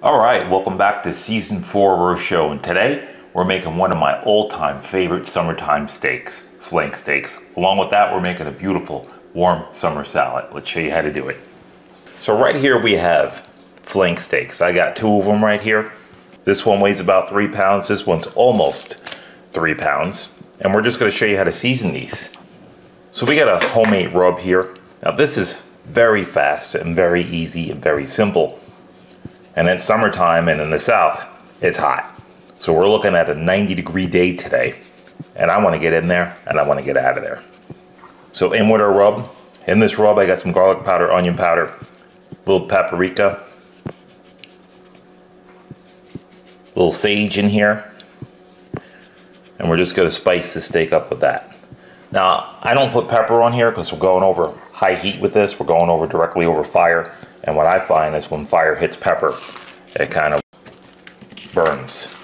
All right, welcome back to season 4 of our show, and today we're making one of my all-time favorite summertime steaks, flank steaks. Along with that, we're making a beautiful warm summer salad. Let's show you how to do it. So right here we have flank steaks. I got 2 of them right here. This one weighs about 3 pounds. This one's almost 3 pounds. And we're just gonna show you how to season these. So we got a homemade rub here. Now this is very fast and very easy and very simple. And it's summertime, and in the South, it's hot. So we're looking at a 90-degree day today. And I want to get in there, and I want to get out of there. So in with our rub. In this rub, I got some garlic powder, onion powder, a little paprika, a little sage in here. And we're just going to spice the steak up with that. Now, I don't put pepper on here because we're going over high heat with this. We're going over directly over fire. And what I find is when fire hits pepper, it kind of burns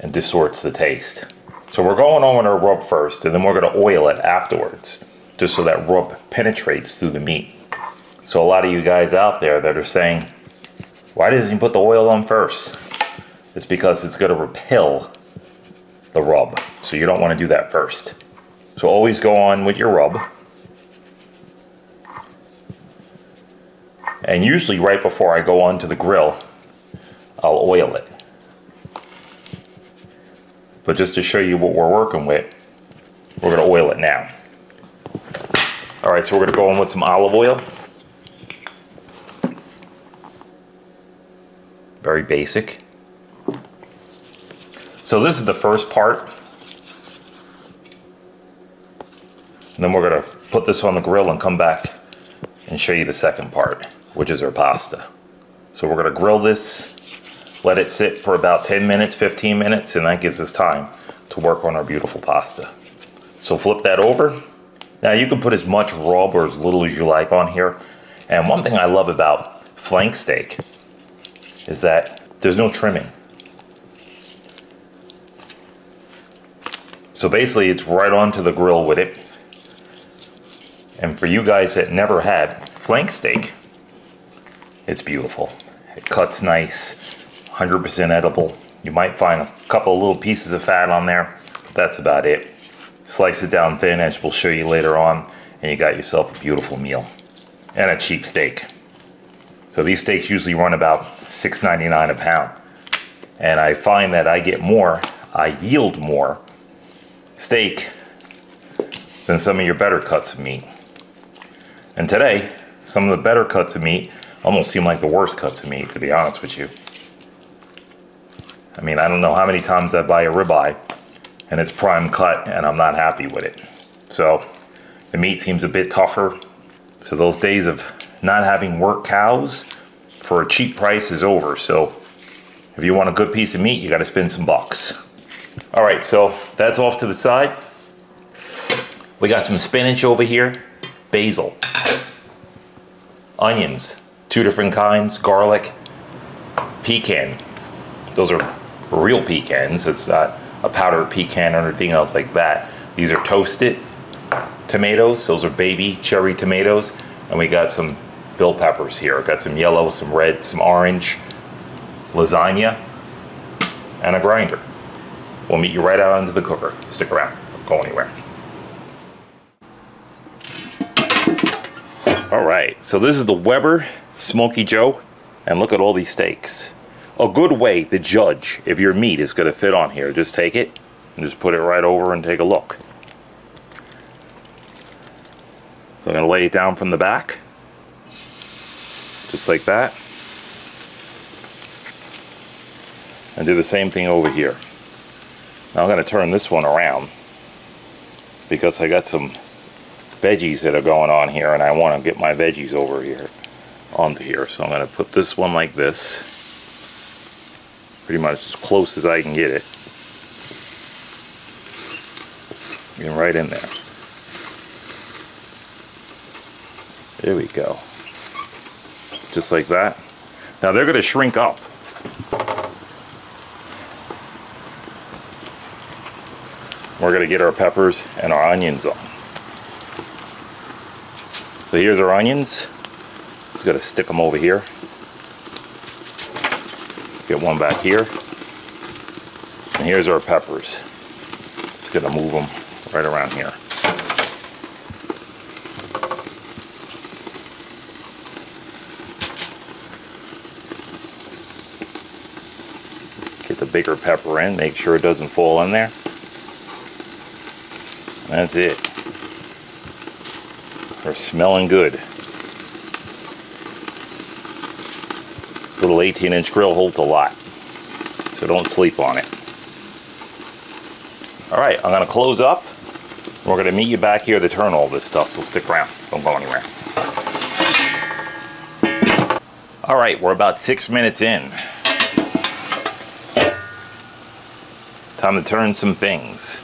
and distorts the taste. So we're going on with our rub first, and then we're going to oil it afterwards, just so that rub penetrates through the meat. So a lot of you guys out there that are saying, why doesn't he put the oil on first? It's because it's going to repel the rub. So you don't want to do that first. So always go on with your rub. And usually right before I go onto the grill, I'll oil it. But just to show you what we're working with, we're going to oil it now. All right, so we're going to go in with some olive oil. Very basic. So this is the first part. And then we're going to put this on the grill and come back and show you the second part, which is our pasta. So we're going to grill this, let it sit for about 10 minutes, 15 minutes, and that gives us time to work on our beautiful pasta. So flip that over. Now you can put as much rub or as little as you like on here. And one thing I love about flank steak is that there's no trimming. So basically it's right onto the grill with it. And for you guys that never had flank steak, it's beautiful. It cuts nice, 100% edible. You might find a couple of little pieces of fat on there, but that's about it. Slice it down thin, as we'll show you later on, and you got yourself a beautiful meal. And a cheap steak. So these steaks usually run about $6.99 a pound. And I find that I get more, I yield more steak than some of your better cuts of meat. And today, some of the better cuts of meat almost seem like the worst cuts of meat, to be honest with you. I mean, I don't know how many times I buy a ribeye and it's prime cut and I'm not happy with it. So the meat seems a bit tougher. So those days of not having work cows for a cheap price is over. So if you want a good piece of meat, you got to spend some bucks. All right, so that's off to the side. We got some spinach over here, basil, onions, 2 different kinds, garlic, pecan. Those are real pecans. It's not a powdered pecan or anything else like that. These are toasted tomatoes. Those are baby cherry tomatoes. And we got some bell peppers here. Got some yellow, some red, some orange, lasagna, and a grinder. We'll meet you right out into the cooker. Stick around. Don't go anywhere. All right, so this is the Weber Smokey Joe, and look at all these steaks. A good way to judge if your meat is going to fit on here, just take it and just put it right over and take a look. So I'm going to lay it down from the back, just like that, and do the same thing over here. Now I'm going to turn this one around because I got some veggies that are going on here, and I want to get my veggies over here onto here. So I'm going to put this one like this, pretty much as close as I can get it, and right in there. There we go, just like that. Now they're going to shrink up. We're going to get our peppers and our onions on. So here's our onions. Just got to stick them over here. Get one back here. And here's our peppers. Just gonna move them right around here. Get the bigger pepper in, make sure it doesn't fall in there. That's it. They're smelling good. Little 18-inch grill holds a lot, so don't sleep on it. All right, I'm gonna close up. We're gonna meet you back here to turn all this stuff, so stick around, don't go anywhere. All right, we're about 6 minutes in. Time to turn some things.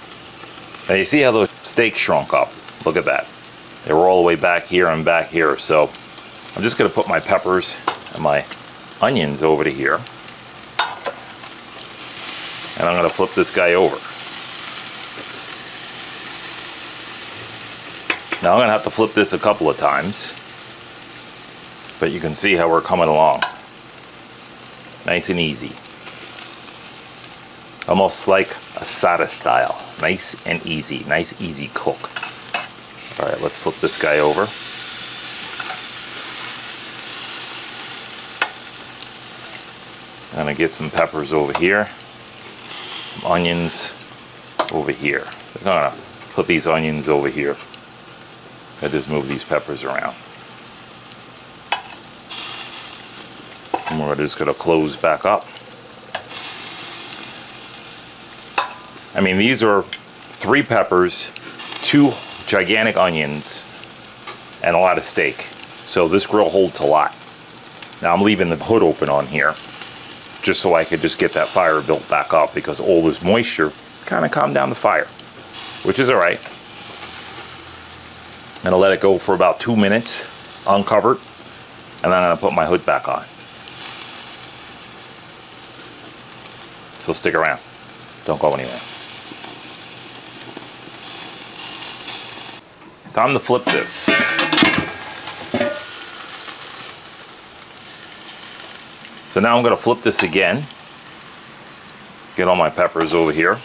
Now you see how the steak shrunk up? Look at that. They were all the way back here and back here, so I'm just gonna put my peppers and my onions over to here. And I'm gonna flip this guy over. Now I'm gonna have to flip this a couple of times, but you can see how we're coming along. Nice and easy. Almost like asada style. Nice and easy. Nice, easy cook. All right, let's flip this guy over. I'm gonna get some peppers over here, some onions over here. I'm gonna put these onions over here. I just move these peppers around. And we're just gonna close back up. I mean, these are 3 peppers, 2 gigantic onions, and a lot of steak. So this grill holds a lot. Now I'm leaving the hood open on here, just so I could just get that fire built back up, because all this moisture kind of calmed down the fire, which is all right. I'm gonna let it go for about 2 minutes, uncovered, and then I'm gonna put my hood back on. So stick around, don't go anywhere. Time to flip this. So now I'm going to flip this again. Get all my peppers over here.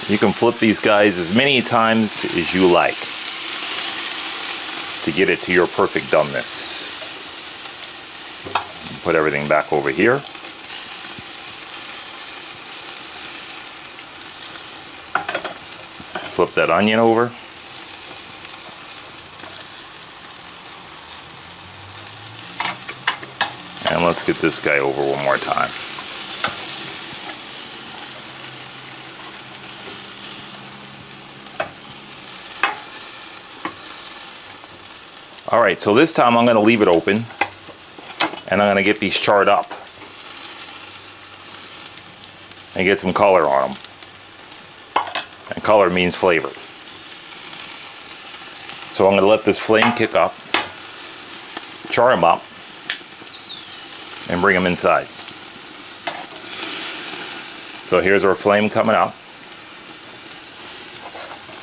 You can flip these guys as many times as you like to get it to your perfect doneness. Put everything back over here. Flip that onion over. And let's get this guy over one more time. All right, so this time I'm going to leave it open, and I'm going to get these charred up and get some color on them. And color means flavor. So I'm going to let this flame kick up, char them up, and bring them inside. So here's our flame coming up.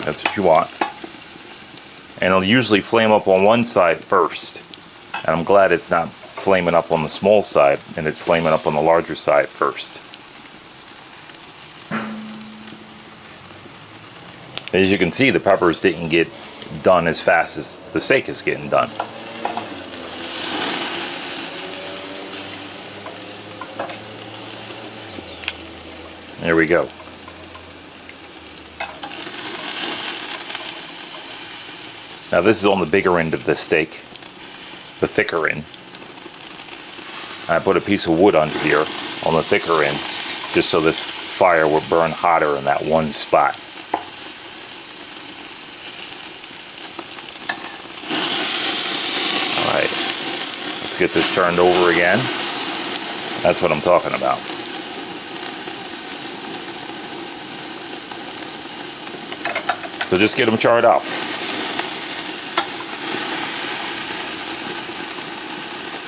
That's what you want. And it'll usually flame up on one side first. And I'm glad it's not flaming up on the small side, and it's flaming up on the larger side first. As you can see, the peppers didn't get done as fast as the steak is getting done. There we go. Now this is on the bigger end of the steak, the thicker end. I put a piece of wood under here on the thicker end, just so this fire will burn hotter in that one spot. All right, let's get this turned over again. That's what I'm talking about. So just get them charred up.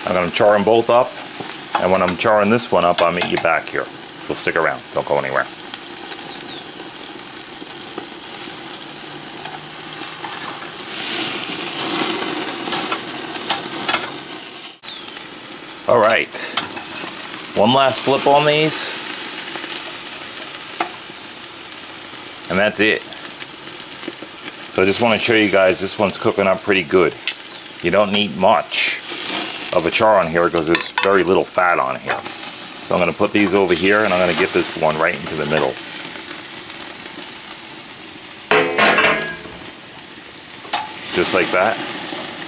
I'm going to char them both up, and when I'm charring this one up, I'll meet you back here. So stick around, don't go anywhere. All right, one last flip on these, and that's it. So I just want to show you guys, this one's cooking up pretty good. You don't need much of a char on here because there's very little fat on here. So I'm going to put these over here, and I'm going to get this one right into the middle. Just like that.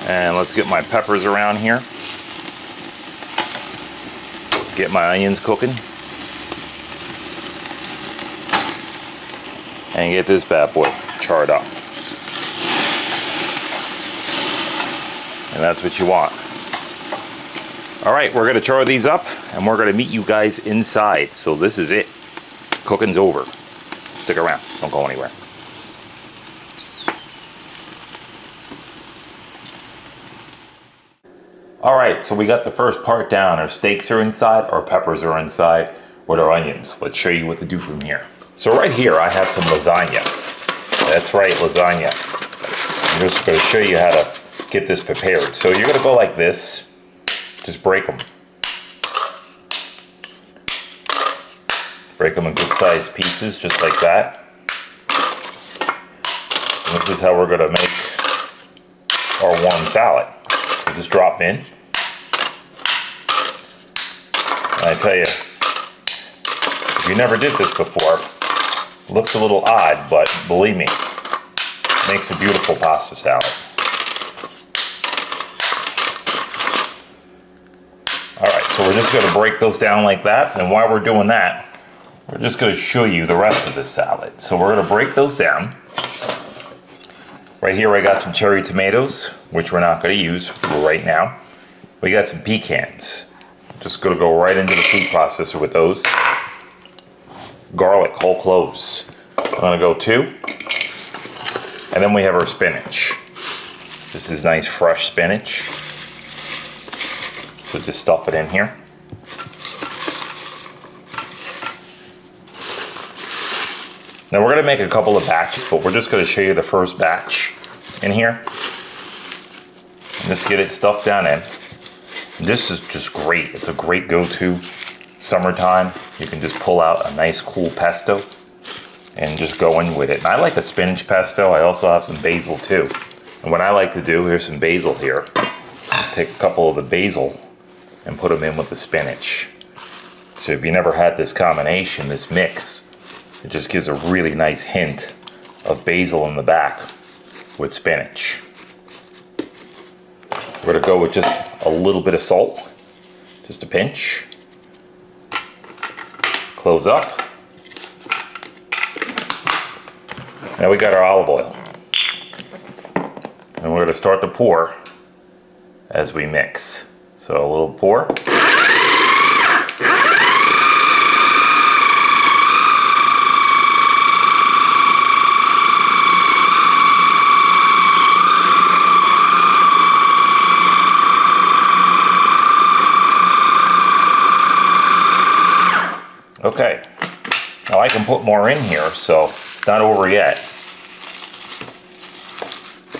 And let's get my peppers around here. Get my onions cooking. And get this bad boy charred up. And that's what you want. All right, we're gonna char these up and we're gonna meet you guys inside. So this is it. Cooking's over. Stick around, don't go anywhere. All right, so we got the first part down. Our steaks are inside, our peppers are inside with our onions. Let's show you what to do from here. So right here, I have some lasagna. That's right, lasagna. I'm just gonna show you how to get this prepared. So you're gonna go like this, just break them. Break them in good sized pieces, just like that. And this is how we're gonna make our warm salad. So just drop in. And I tell you, if you never did this before, it looks a little odd, but believe me, it makes a beautiful pasta salad. Alright, so we're just going to break those down like that, and while we're doing that, we're just going to show you the rest of this salad. So we're going to break those down. Right here I got some cherry tomatoes, which we're not going to use right now. We got some pecans. Just going to go right into the food processor with those. Garlic, whole cloves. I'm going to go 2. And then we have our spinach. This is nice fresh spinach. So just stuff it in here. Now we're going to make a couple of batches, but we're just going to show you the first batch in here. And just get it stuffed down in. And this is just great. It's a great go-to summertime. You can just pull out a nice cool pesto and just go in with it. And I like a spinach pesto. I also have some basil too. And what I like to do, here's some basil here. Just take a couple of the basil and put them in with the spinach. So if you never had this combination, this mix, it just gives a really nice hint of basil in the back with spinach. We're gonna go with just a little bit of salt, just a pinch. Close up. Now we got our olive oil. And we're gonna start to pour as we mix. So a little pour. Okay, now I can put more in here, so it's not over yet.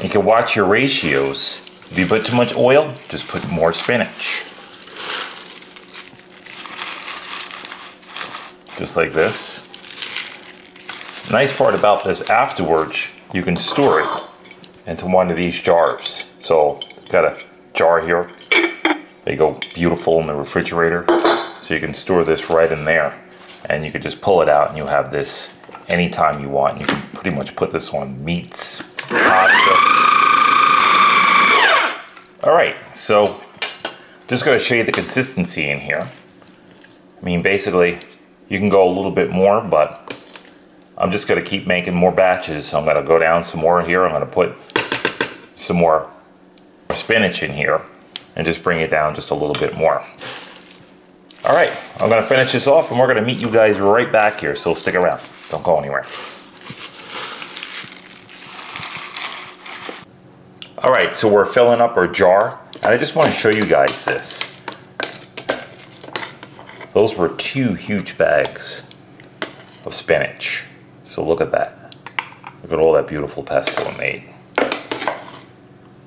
You can watch your ratios. If you put too much oil, just put more spinach. Just like this. Nice part about this, afterwards, you can store it into one of these jars. So, got a jar here. They go beautiful in the refrigerator. So you can store this right in there. And you can just pull it out and you'll have this anytime you want. You can pretty much put this on meats, pasta. Alright, so just going to show you the consistency in here. I mean, basically, you can go a little bit more, but I'm just going to keep making more batches. So I'm going to go down some more here. I'm going to put some more spinach in here and just bring it down just a little bit more. Alright, I'm going to finish this off and we're going to meet you guys right back here, so stick around. Don't go anywhere. Alright, so we're filling up our jar, and I just want to show you guys this. Those were 2 huge bags of spinach. So look at that. Look at all that beautiful pesto I made.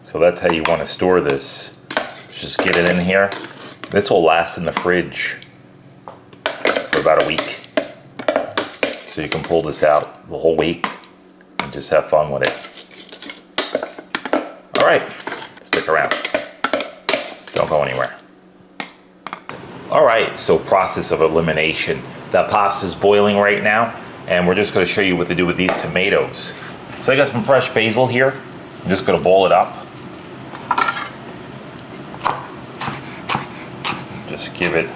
So that's how you want to store this. Just get it in here, This will last in the fridge for about a week. So you can pull this out the whole week and just have fun with it. All right, stick around. Don't go anywhere. All right, so process of elimination. That pasta's boiling right now, and we're just gonna show you what to do with these tomatoes. So I got some fresh basil here. I'm just gonna boil it up. Just give it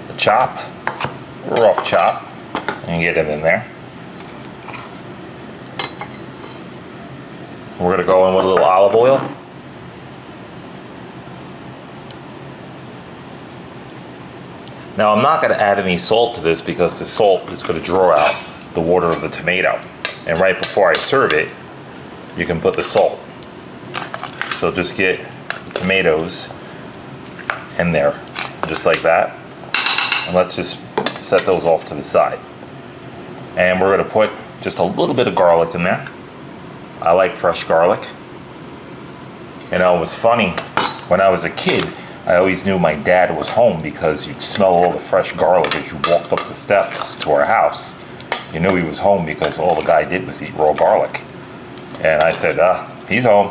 a chop, a rough chop, and get it in there. We're gonna go in with a little olive oil. Now I'm not gonna add any salt to this because the salt is gonna draw out the water of the tomato. And right before I serve it, you can put the salt. So just get the tomatoes in there, just like that. And let's just set those off to the side. And we're gonna put just a little bit of garlic in there. I like fresh garlic. You know, it was funny, when I was a kid, I always knew my dad was home because you'd smell all the fresh garlic as you walked up the steps to our house. You knew he was home because all the guy did was eat raw garlic. And I said, he's home.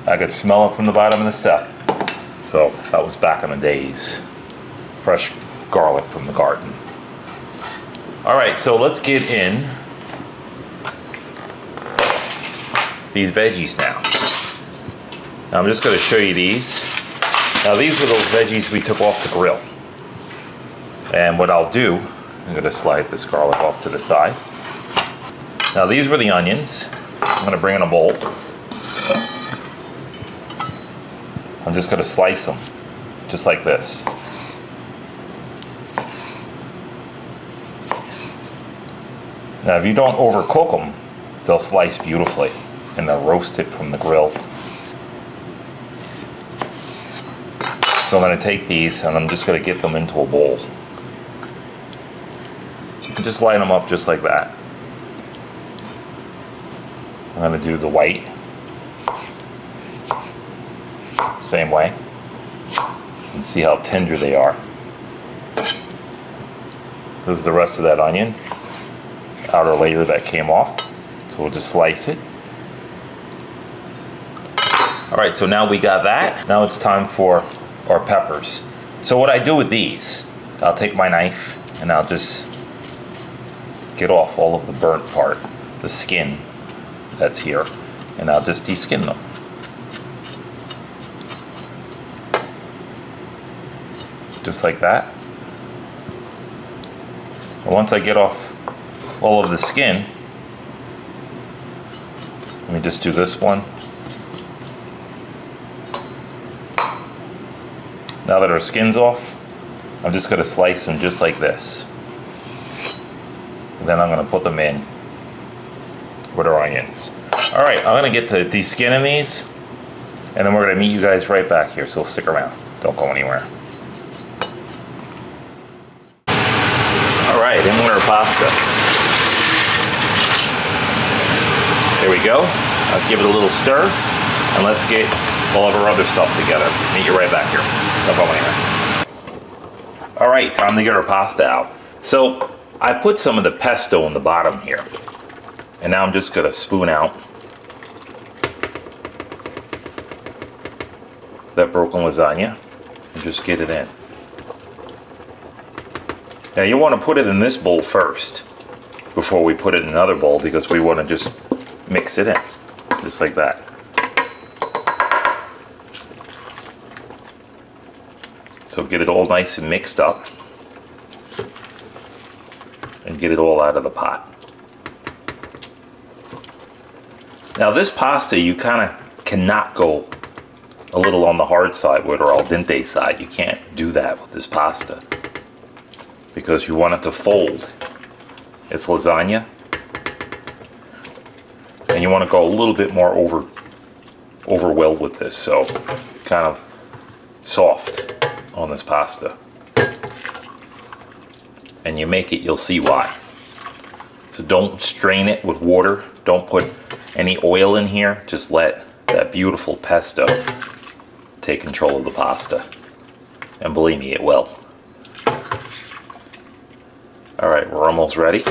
I could smell it from the bottom of the step. So that was back in the days. Fresh garlic from the garden. All right, so let's get in these veggies now. Now I'm just gonna show you these. Now these were those veggies we took off the grill. And what I'll do, I'm gonna slide this garlic off to the side. Now these were the onions. I'm gonna bring in a bowl. I'm just gonna slice them, just like this. Now if you don't overcook them, they'll slice beautifully and they'll roast it from the grill. So I'm going to take these and I'm just going to get them into a bowl. Just line them up just like that. I'm going to do the white. Same way. And see how tender they are. This is the rest of that onion. Outer layer that came off. So we'll just slice it. All right, so now we got that. Now it's time for our peppers. So what I do with these, I'll take my knife and I'll just get off all of the burnt part, the skin that's here, and I'll just deskin them. Just like that. And once I get off all of the skin, let me just do this one. Now that our skin's off, I'm just going to slice them just like this. And then I'm going to put them in with our onions. All right, I'm going to get to deskinning these, and then we're going to meet you guys right back here, so stick around. Don't go anywhere. All right, in with our pasta. There we go. I'll give it a little stir, and let's get all of our other stuff together. Meet you right back here. Don't go anywhere. All right, time to get our pasta out. So I put some of the pesto in the bottom here. And now I'm just gonna spoon out that broken lasagna and just get it in. Now you wanna put it in this bowl first before we put it in another bowl because we wanna just mix it in, just like that. So get it all nice and mixed up and get it all out of the pot. Now this pasta, you kind of cannot go a little on the hard side with or al dente side. You can't do that with this pasta because you want it to fold. It's lasagna. And you want to go a little bit more over well with this, so kind of soft on this pasta. And you make it, you'll see why. So don't strain it with water. Don't put any oil in here. Just let that beautiful pesto take control of the pasta. And believe me, it will. All right, we're almost ready.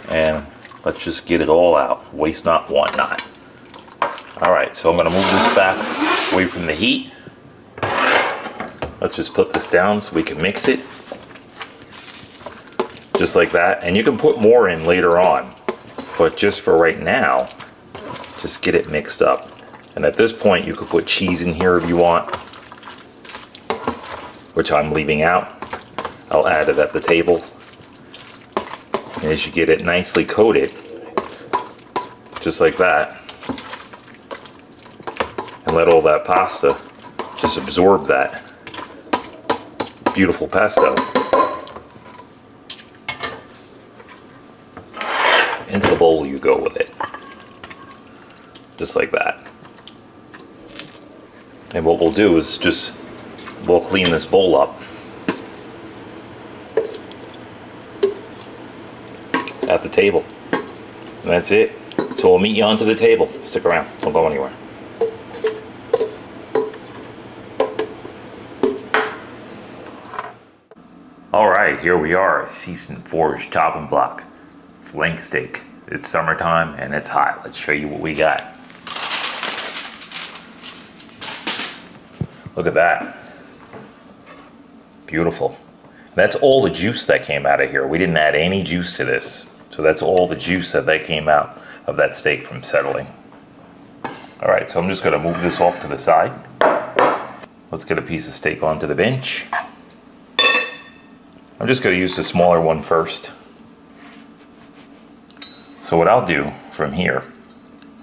And let's just get it all out. Waste not, want not. All right, so I'm gonna move this back away from the heat. Let's just put this down so we can mix it. Just like that. And you can put more in later on. But just for right now, just get it mixed up. And at this point, you could put cheese in here if you want, which I'm leaving out. I'll add it at the table. And as you get it nicely coated, just like that, and let all that pasta just absorb that beautiful pesto into the bowl, you go with it. Just like that. And what we'll do is we'll clean this bowl up at the table. And that's it. So we'll meet you onto the table. Stick around. Don't go anywhere. All right, here we are. Seasoned foraged chopping block. Flank steak. It's summertime and it's hot. Let's show you what we got. Look at that. Beautiful. That's all the juice that came out of here. We didn't add any juice to this. So that's all the juice that came out of that steak from settling. All right, so I'm just gonna move this off to the side. Let's get a piece of steak onto the bench. I'm just gonna use the smaller one first. So what I'll do from here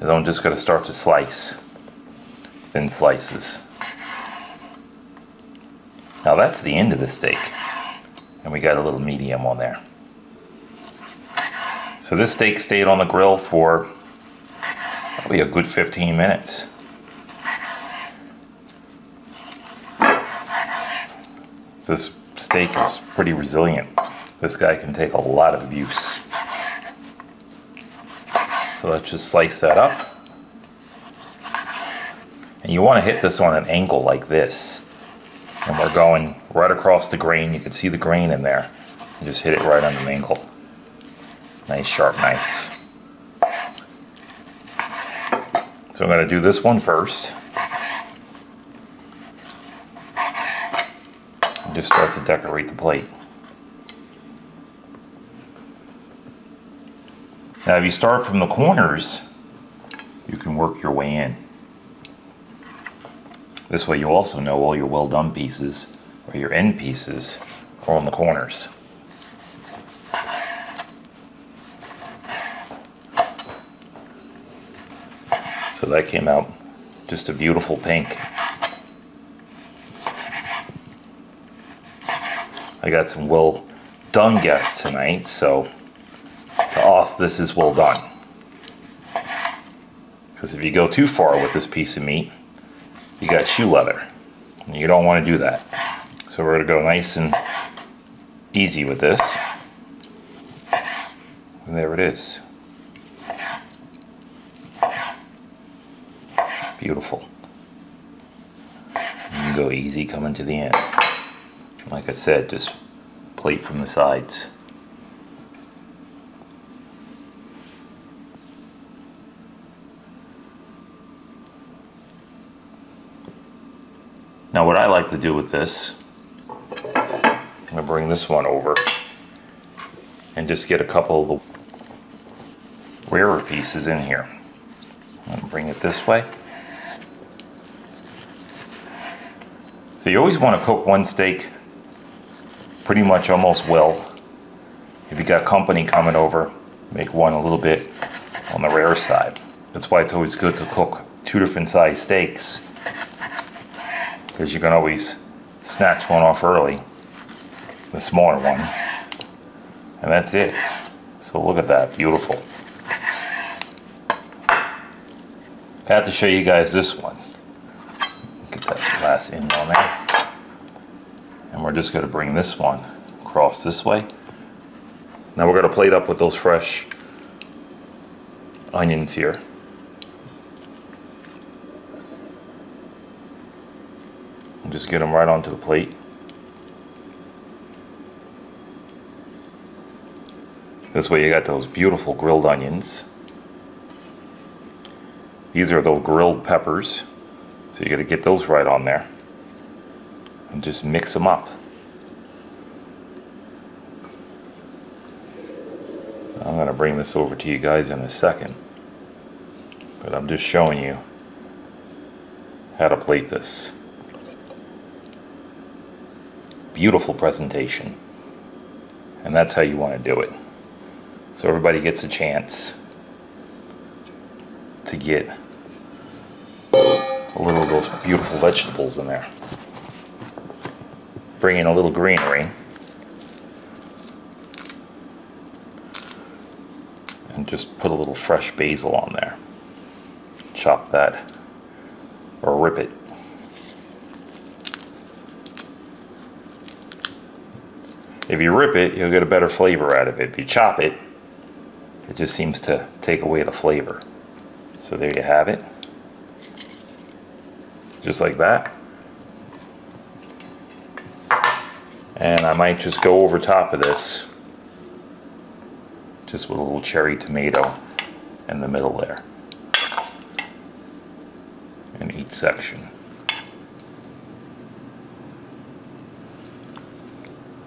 is I'm just gonna start to slice, thin slices. Now that's the end of the steak. And we got a little medium on there. So this steak stayed on the grill for probably a good 15 minutes. This steak is pretty resilient. This guy can take a lot of abuse. So let's just slice that up. And you want to hit this on an angle like this. And we're going right across the grain. You can see the grain in there. And just hit it right on the angle. Nice sharp knife. So I'm going to do this one first. And just start to decorate the plate. Now if you start from the corners, you can work your way in. This way you also know all your well done pieces, or your end pieces, are on the corners. So that came out just a beautiful pink. I got some well done guests tonight, so to us this is well done. Because if you go too far with this piece of meat, you got shoe leather. And you don't want to do that. So we're going to go nice and easy with this. And there it is. Beautiful. You can go easy coming to the end. Like I said, just plate from the sides. Now what I like to do with this, I'm going to bring this one over and just get a couple of the rarer pieces in here. I'm going to bring it this way. So you always want to cook one steak pretty much almost well. If you got company coming over, make one a little bit on the rare side. That's why it's always good to cook two different size steaks, because you can always snatch one off early, the smaller one, and that's it. So look at that, beautiful. I have to show you guys this one. Get that glass in on there. And we're just going to bring this one across this way. Now we're going to plate up with those fresh onions here. And just get them right onto the plate. This way you got those beautiful grilled onions. These are those grilled peppers. So you got to get those right on there. And just mix them up. I'm going to bring this over to you guys in a second. But I'm just showing you how to plate this. Beautiful presentation. And that's how you want to do it. So everybody gets a chance to get a little of those beautiful vegetables in there. Bring in a little greenery. And just put a little fresh basil on there. Chop that or rip it. If you rip it, you'll get a better flavor out of it. If you chop it, it just seems to take away the flavor. So there you have it. Just like that. And I might just go over top of this just with a little cherry tomato in the middle there. In each section.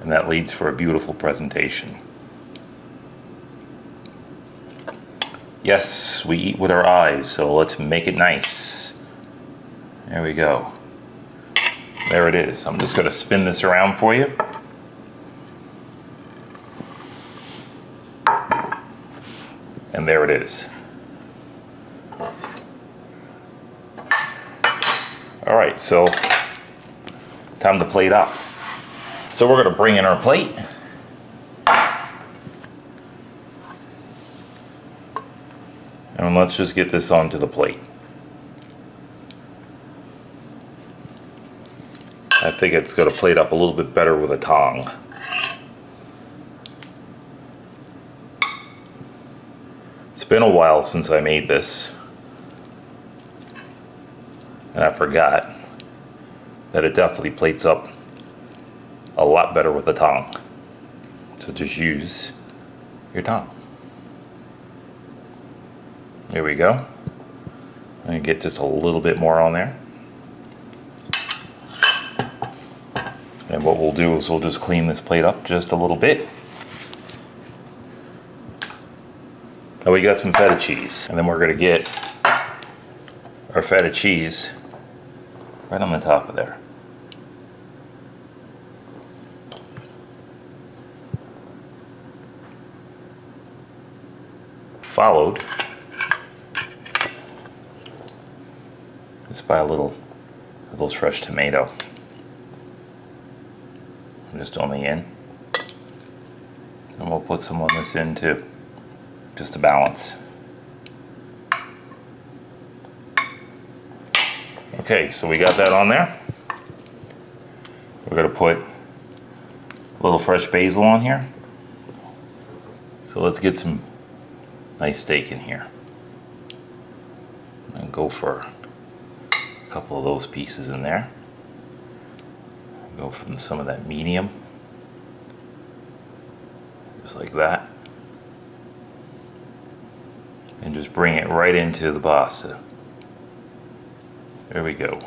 And that leads for a beautiful presentation. Yes, we eat with our eyes, so let's make it nice. There we go. There it is. I'm just going to spin this around for you. And there it is. All right, so time to plate up. So we're going to bring in our plate. And let's just get this onto the plate. I think it's going to plate up a little bit better with a tong. It's been a while since I made this. And I forgot that it definitely plates up a lot better with a tong. So just use your tong. There we go. And get just a little bit more on there. And what we'll do is we'll just clean this plate up just a little bit. Now we got some feta cheese. And then we're going to get our feta cheese right on the top of there. Followed just by a little of those fresh tomato. Just on the end. And we'll put some on this end too, just to balance. Okay, so we got that on there. We're going to put a little fresh basil on here. So let's get some nice steak in here. And go for a couple of those pieces in there. Go from some of that medium. Just like that. And just bring it right into the pasta. There we go.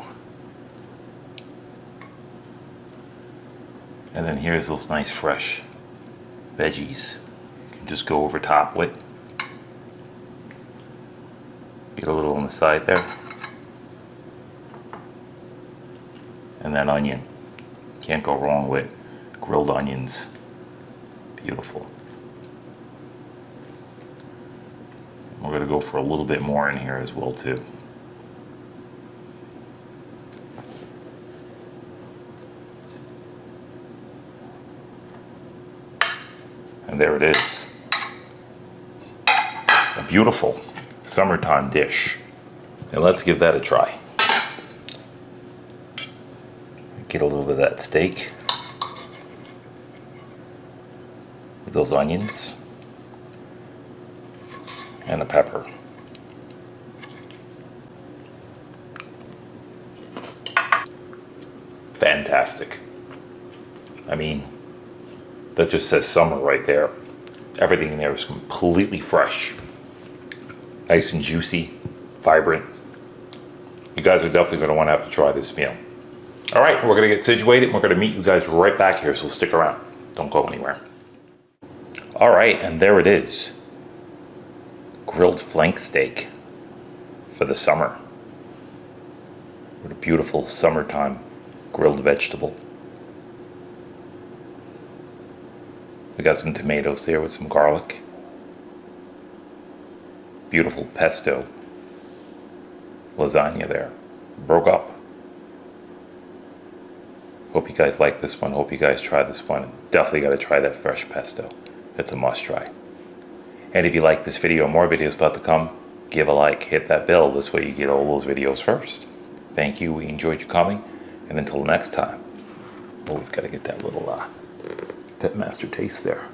And then here's those nice fresh veggies. You can just go over top with. Get a little on the side there. And that onion. Can't go wrong with grilled onions. Beautiful. We're going to go for a little bit more in here as well too. And there it is. A beautiful summertime dish. And let's give that a try. Get a little bit of that steak with those onions and the pepper. fantastic. I mean, that just says summer right there. Everything in there is completely fresh. Nice and juicy, vibrant. You guys are definitely going to want to have to try this meal. All right, we're going to get situated and we're going to meet you guys right back here, so stick around. Don't go anywhere. All right, and there it is. Grilled flank steak for the summer. What a beautiful summertime grilled vegetable. We got some tomatoes there with some garlic. Beautiful pesto. Lasagna there. Broke up. Hope you guys like this one. Hope you guys try this one. Definitely got to try that fresh pesto. It's a must try. And if you like this video, more videos about to come, give a like, hit that bell. This way you get all those videos first. Thank you. We enjoyed you coming. And until next time, always got to get that little Pitmaster taste there.